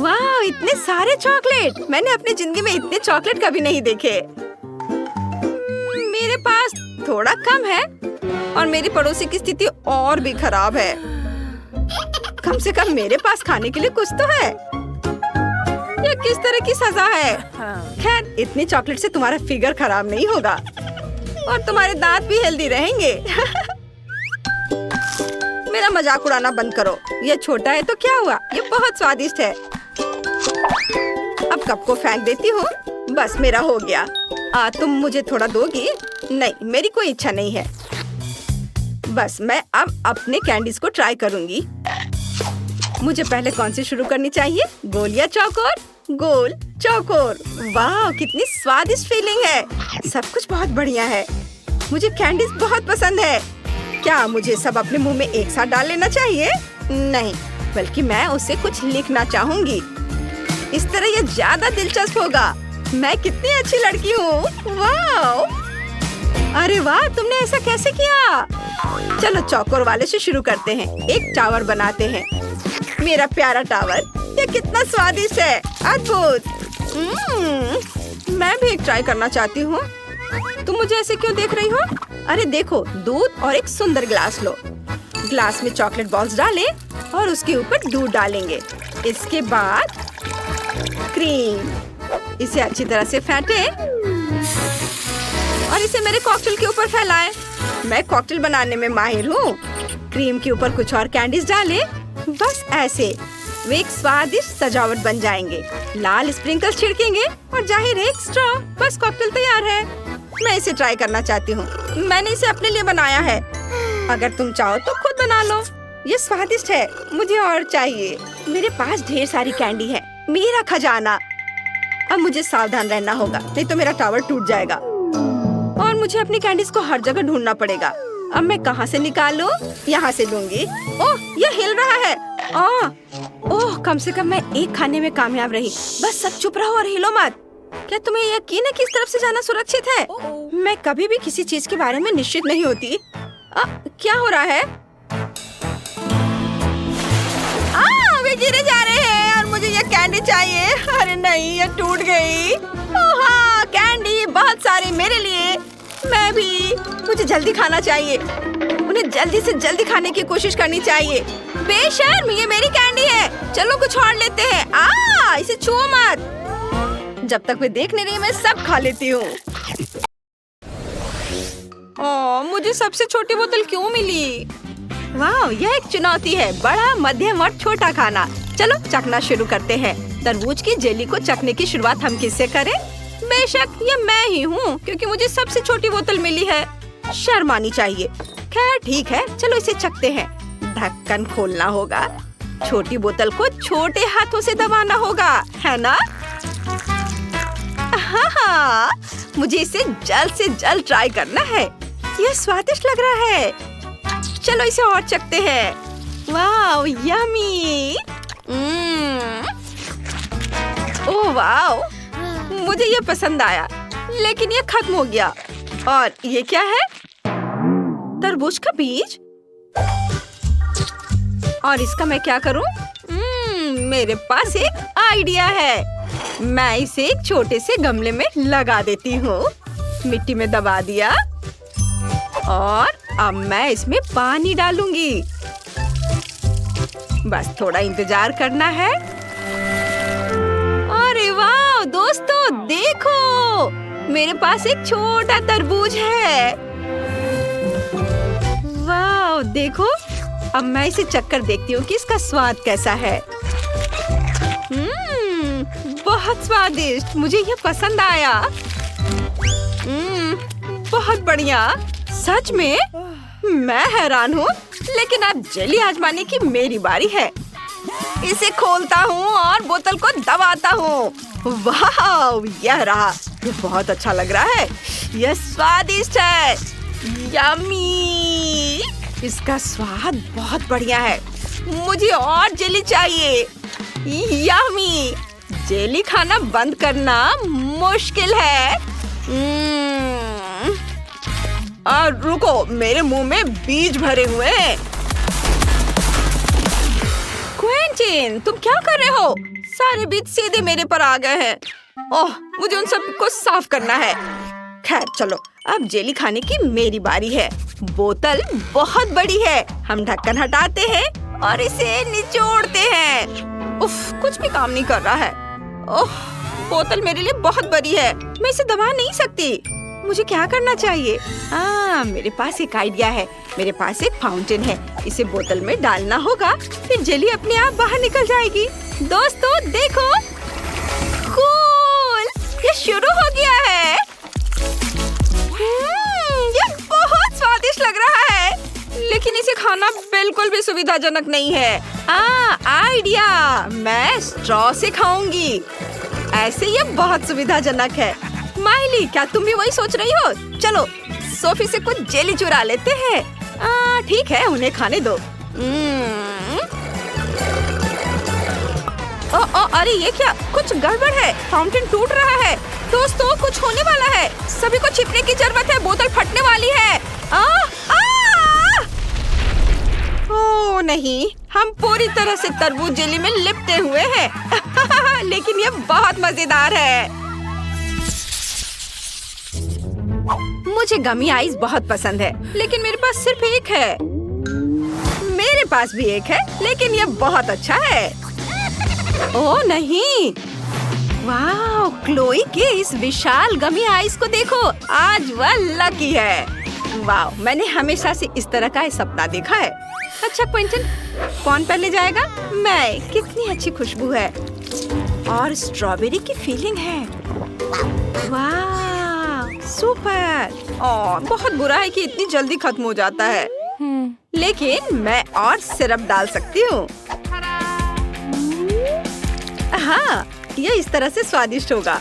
वाह, इतने सारे चॉकलेट! मैंने अपनी जिंदगी में इतने चॉकलेट कभी नहीं देखे। मेरे पास थोड़ा कम है और मेरी पड़ोसी की स्थिति और भी खराब है। कम से कम मेरे पास खाने के लिए कुछ तो है। ये किस तरह की सजा है? खैर, इतनी चॉकलेट से तुम्हारा फिगर खराब नहीं होगा और तुम्हारे दांत भी हेल्दी रहेंगे। मेरा मजाक उड़ाना बंद करो। ये छोटा है तो क्या हुआ, ये बहुत स्वादिष्ट है। अब कप को फेंक देती हूँ। बस मेरा हो गया। तुम मुझे थोड़ा दोगी? नहीं, मेरी कोई इच्छा नहीं है। बस मैं अब अपने कैंडीज को ट्राई करूंगी। मुझे पहले कौन सी शुरू करनी चाहिए, गोल या चौकोर? गोल, चौकोर। वाह, कितनी स्वादिष्ट फीलिंग है। सब कुछ बहुत बढ़िया है। मुझे कैंडीज बहुत पसंद है। क्या मुझे सब अपने मुंह में एक साथ डाल लेना चाहिए? नहीं, बल्कि मैं उससे कुछ लिखना चाहूंगी। इस तरह ये ज्यादा दिलचस्प होगा। मैं कितनी अच्छी लड़की हूँ। वाह! अरे वाह, तुमने ऐसा कैसे किया? चलो चौकोर वाले से शुरू करते हैं। एक टावर बनाते हैं। मेरा प्यारा टावर, ये कितना स्वादिष्ट है। अद्भुत। मैं भी एक ट्राई करना चाहती हूँ। तुम मुझे ऐसे क्यों देख रही हो? अरे देखो, दूध और एक सुंदर ग्लास लो। ग्लास में चॉकलेट बॉल्स डालें और उसके ऊपर दूध डालेंगे। इसके बाद क्रीम। इसे अच्छी तरह से फेंटें और इसे मेरे कॉकटेल के ऊपर फैलाएं। मैं कॉकटेल बनाने में माहिर हूँ। क्रीम के ऊपर कुछ और कैंडीज डालें। बस ऐसे वे एक स्वादिष्ट सजावट बन जाएंगे। लाल स्प्रिंकल्स छिड़केंगे और जाहिर है एक स्ट्रॉ। बस कॉकटेल तैयार है। मैं इसे ट्राई करना चाहती हूँ। मैंने इसे अपने लिए बनाया है। अगर तुम चाहो तो खुद बना लो। ये स्वादिष्ट है। मुझे और चाहिए। मेरे पास ढेर सारी कैंडी है। मेरा खजाना। अब मुझे सावधान रहना होगा, नहीं तो मेरा टावर टूट जाएगा और मुझे अपनी कैंडीज को हर जगह ढूंढना पड़ेगा। अब मैं कहाँ से निकालूं? यहाँ से लूंगी। ओह, ये हिल रहा है। ओह, कम से कम मैं एक खाने में कामयाब रही। बस सब चुप रहो और हिलो मत। क्या तुम्हें यकीन है कि इस तरफ से जाना सुरक्षित है? मैं कभी भी किसी चीज के बारे में निश्चित नहीं होती। क्या हो रहा है? वे गिरे जा रहे हैं और मुझे ये कैंडी चाहिए। अरे नहीं, ये टूट गई। ओह हाँ, कैंडी बहुत सारे मेरे लिए। मैं भी। मुझे जल्दी खाना चाहिए। उन्हें जल्दी से जल्दी खाने की कोशिश करनी चाहिए। बेशर्म, ये मेरी कैंडी है। चलो कुछ और लेते हैं। इसे छुओ मत। जब तक वे देख नहीं रही, मैं सब खा लेती हूँ। मुझे सबसे छोटी बोतल क्यों मिली? वाह, यह एक चुनौती है। बड़ा, मध्यम और छोटा खाना। चलो चखना शुरू करते हैं। तरबूज की जेली को चखने की शुरुआत हम किससे करें? बेशक ये मैं ही हूँ, क्योंकि मुझे सबसे छोटी बोतल मिली है। शर्म आनी चाहिए। खैर ठीक है, चलो इसे चखते हैं। ढक्कन खोलना होगा। छोटी बोतल को छोटे हाथों से दबाना होगा, है ना? हाँ, मुझे इसे जल्द से जल्द ट्राई करना है। यह स्वादिष्ट लग रहा है। चलो इसे और चखते हैं। वाह, यम्मी। ओह वाह, मुझे ये पसंद आया, लेकिन ये खत्म हो गया। और ये क्या है? तरबूज का बीज। और इसका मैं क्या करूं? मेरे पास एक आइडिया है। मैं इसे एक छोटे से गमले में लगा देती हूँ। मिट्टी में दबा दिया और अब मैं इसमें पानी डालूंगी। बस थोड़ा इंतजार करना है। अरे वाह दोस्तों, देखो, मेरे पास एक छोटा तरबूज है। वाह, देखो, अब मैं इसे चखकर देखती हूँ कि इसका स्वाद कैसा है। बहुत स्वादिष्ट, मुझे ये पसंद आया। बहुत बढ़िया। सच में मैं हैरान हूँ, लेकिन अब जेली आजमाने की मेरी बारी है। इसे खोलता हूँ और बोतल को दबाता हूँ। वाह, यह रहा। ये बहुत अच्छा लग रहा है। यह स्वादिष्ट है। यम्मी। इसका स्वाद बहुत बढ़िया है। मुझे और जेली चाहिए। यम्मी। जेली खाना बंद करना मुश्किल है। और रुको, मेरे मुंह में बीज भरे हुए हैं। क्विंटीन, तुम क्या कर रहे हो? सारे बीज सीधे मेरे पर आ गए हैं। ओह, मुझे उन सब को साफ करना है। खैर चलो, अब जेली खाने की मेरी बारी है। बोतल बहुत बड़ी है। हम ढक्कन हटाते हैं और इसे निचोड़ते हैं। उफ, कुछ भी काम नहीं कर रहा है। ओह, बोतल मेरे लिए बहुत बड़ी है। मैं इसे दबा नहीं सकती। मुझे क्या करना चाहिए? मेरे पास एक आइडिया है। मेरे पास एक फाउंटेन है। इसे बोतल में डालना होगा, फिर जेली अपने आप बाहर निकल जाएगी। दोस्तों देखो, कूल! ये शुरू हो गया है। ये बहुत स्वादिष्ट लग रहा है, लेकिन इसे खाना बिल्कुल भी सुविधाजनक नहीं है। आइडिया! मैं स्ट्रॉ से खाऊंगी। ऐसे ये बहुत सुविधाजनक है। माइली, क्या तुम भी वही सोच रही हो? चलो, सोफी से कुछ जेली चुरा लेते हैं। ठीक है, उन्हें खाने दो। अरे ये क्या? कुछ गड़बड़ है। फाउंटेन टूट रहा है। दोस्तों, कुछ होने वाला है। सभी को छिपने की जरूरत है। बोतल फटने वाली है। ओह नहीं, हम पूरी तरह से तरबूज जेली में लिपटे हुए हैं। लेकिन ये बहुत मजेदार है। मुझे गमी आइस बहुत पसंद है, लेकिन मेरे पास सिर्फ एक है। मेरे पास भी एक है, लेकिन ये बहुत अच्छा है। ओह नहीं! वाह, क्लोई के इस विशाल गमी आइस को देखो। आज वह लकी है। वाह, मैंने हमेशा से इस तरह का सपना देखा है। अच्छा क्विंटन, कौन पहले जाएगा? मैं। कितनी अच्छी खुशबू है और स्ट्रॉबेरी की फीलिंग है। वाह, सुपर! बहुत बुरा है कि इतनी जल्दी खत्म हो जाता है। लेकिन मैं और सिरप डाल सकती हूँ। हाँ, यह इस तरह से स्वादिष्ट होगा।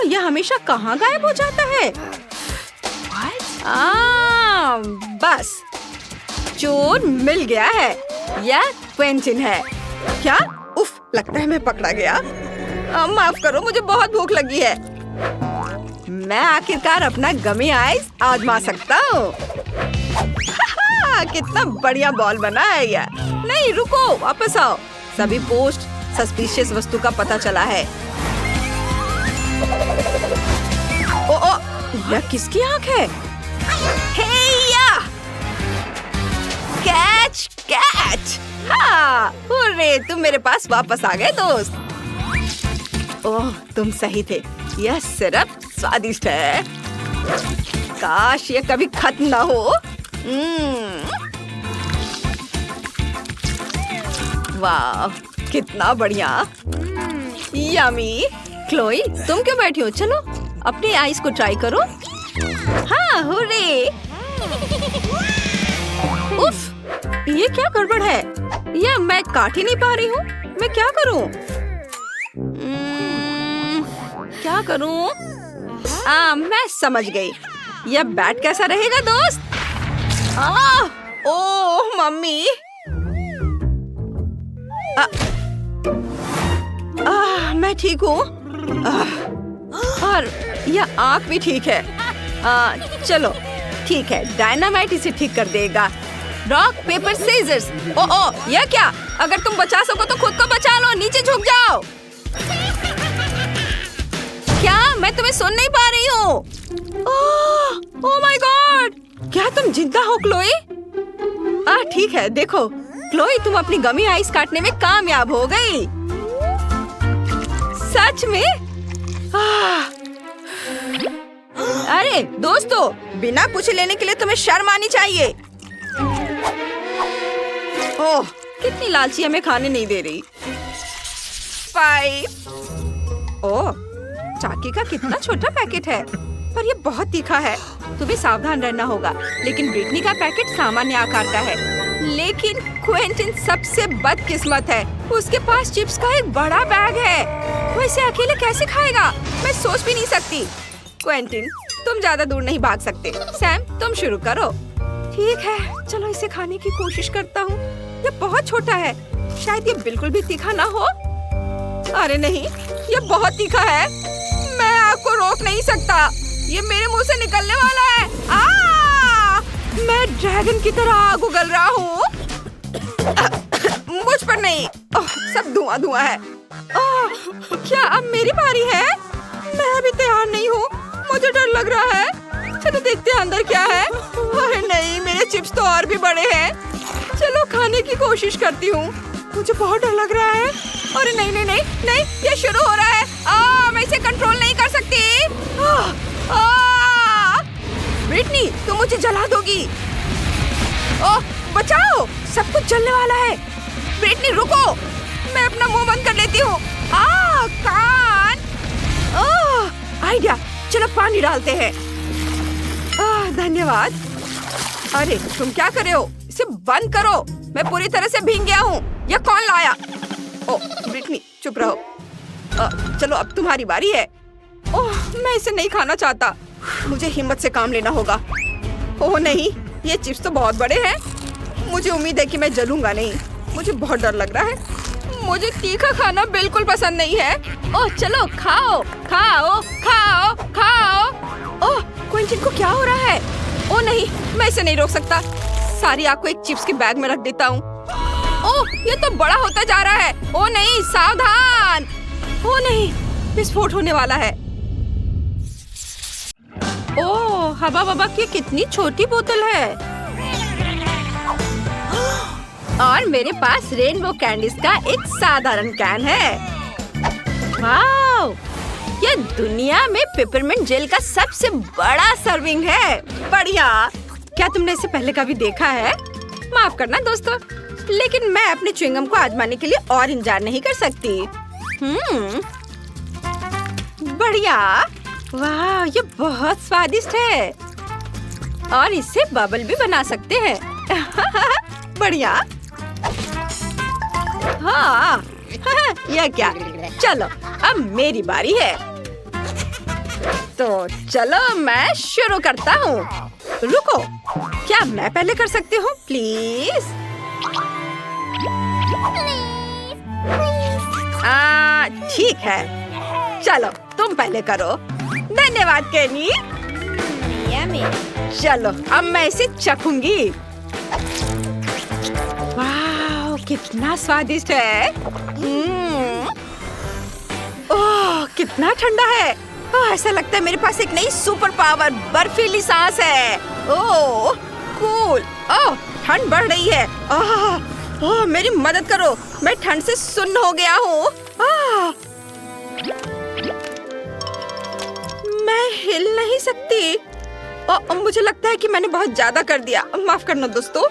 यह हमेशा कहाँ गायब हो जाता है? बस, चोर मिल गया है। यह क्विंटन है। क्या? उफ, लगता है मैं पकड़ा गया। माफ करो, मुझे बहुत भूख लगी है। मैं आखिरकार अपना गमी आइस आजमा सकता हूँ। कितना बढ़िया बॉल बना है यह। नहीं रुको, वापस आओ। सभी पोस्ट सस्पिशियस वस्तु का पता चला है। ओ, यह किसकी आँख है? Catch catch! हाँ, हुर्रे, तुम मेरे पास वापस आ गए दोस्त। ओह, तुम सही थे। यह सिरप स्वादिष्ट है। काश ये कभी खत्म ना हो। वाह, कितना बढ़िया। यमी। क्लोई, तुम क्यों बैठी हो? चलो अपने आइस को ट्राई करो। हाँ, हुर्रे! उफ, ये क्या गड़बड़ है? यह मैं काट ही नहीं पा रही हूँ। मैं क्या करूँ? क्या करूँ? मैं समझ गई। यह बैट कैसा रहेगा दोस्त? ओह मम्मी! मैं ठीक हूँ। और यह आँख भी ठीक है। चलो ठीक है, डायनामाइट इसे ठीक कर देगा। Rock paper seizures. ओ, यह क्या? अगर तुम बचा सको तो खुद को बचा लो। नीचे झुक जाओ। क्या? मैं तुम्हें सुन नहीं पा रही हूँ। Oh my God! क्या तुम जिंदा हो क्लोई? ठीक है, देखो क्लोई, तुम अपनी गमी आइस काटने में कामयाब हो गई। सच में? अरे दोस्तों, बिना पूछे लेने के लिए तुम्हें शर्म आनी चाहिए। ओह, कितनी लालची, हमें खाने नहीं दे रही। 5। ओह, चाकी का कितना छोटा पैकेट है, पर ये बहुत तीखा है। तुम्हें सावधान रहना होगा। लेकिन ब्रिटनी का पैकेट सामान्य आकार का है। लेकिन क्विंटन सबसे बदकिस्मत है। उसके पास चिप्स का एक बड़ा बैग है। वो इसे अकेले कैसे खाएगा? मैं सोच भी नहीं सकती। क्विंटन, तुम ज्यादा दूर नहीं भाग सकते। सैम, तुम शुरू करो। ठीक है, चलो इसे खाने की कोशिश करता हूँ। ये बहुत छोटा है, शायद ये बिल्कुल भी तीखा ना हो। अरे नहीं, ये बहुत तीखा है। मैं आपको रोक नहीं सकता। ये मेरे मुंह से निकलने वाला है। मैं ड्रैगन की तरह आग उगल रहा हूँ। मुझ पर नहीं, ओह, सब धुआं धुआं है। क्या अब मेरी बारी है? मैं अभी तैयार नहीं हूँ, मुझे डर लग रहा है। चलो देखते हैं अंदर क्या है। अरे नहीं, मेरे चिप्स तो और भी बड़े हैं। चलो खाने की कोशिश करती हूँ। मुझे बहुत डर लग रहा है। अरे नहीं नहीं नहीं नहीं, ये शुरू हो रहा है। मैं इसे कंट्रोल नहीं कर सकती। ब्रिटनी, तुम मुझे जला दोगी। ओह, बचाओ, सब कुछ जलने वाला है। ब्रिटनी रुको, मैं अपना मुंह बंद कर लेती हूँ। कान। आइडिया, चलो पानी डालते हैं। धन्यवाद। अरे तुम क्या कर रहे हो? इसे बंद करो, मैं पूरी तरह से भीग गया हूँ। यह कौन लाया? ओह ब्रिटनी, चुप रहो। चलो अब तुम्हारी बारी है। ओह, मैं इसे नहीं खाना चाहता। मुझे हिम्मत से काम लेना होगा। ओह नहीं, ये चिप्स तो बहुत बड़े हैं। मुझे उम्मीद है कि मैं जलूंगा नहीं। मुझे बहुत डर लग रहा है। मुझे तीखा खाना बिल्कुल पसंद नहीं है। ओह चलो खाओ खाओ खाओ खाओ। ओह क्विंटन को क्या हो रहा है? ओह नहीं, मैं इसे नहीं रोक सकता। सारी आग को एक चिप्स के बैग में रख देता हूँ। ओह ये तो बड़ा होता जा रहा है। ओह नहीं, सावधान। ओह नहीं, विस्फोट होने वाला है। ओह हवा बबा की कितनी छोटी बोतल है। और मेरे पास रेनबो कैंडीज का एक साधारण कैन है। वाओ, ये दुनिया में पेपरमिंट जेल का सबसे बड़ा सर्विंग है। बढ़िया। क्या तुमने इसे पहले कभी देखा है? माफ करना दोस्तों, लेकिन मैं अपने च्युइंगम को आजमाने के लिए और इंतजार नहीं कर सकती। बढ़िया। वाह, ये बहुत स्वादिष्ट है। और इससे बबल भी बना सकते हैं। बढ़िया। हाँ, यह क्या? चलो अब मेरी बारी है। तो चलो मैं शुरू करता हूँ। रुको, क्या मैं पहले कर सकती हूँ प्लीज? ठीक है, चलो तुम पहले करो। धन्यवाद केनी। चलो अब मैं इसे चखूंगी। वाह, कितना स्वादिष्ट है। ओह कितना ठंडा है। ऐसा लगता है मेरे पास एक नई सुपर पावर बर्फीली सांस है। ओह कूल। ओह ठंड बढ़ रही है। ओह मेरी मदद करो, मैं ठंड से सुन्न हो गया हूँ। मैं हिल नहीं सकती। मुझे लगता है कि मैंने बहुत ज्यादा कर दिया। माफ करना दोस्तों।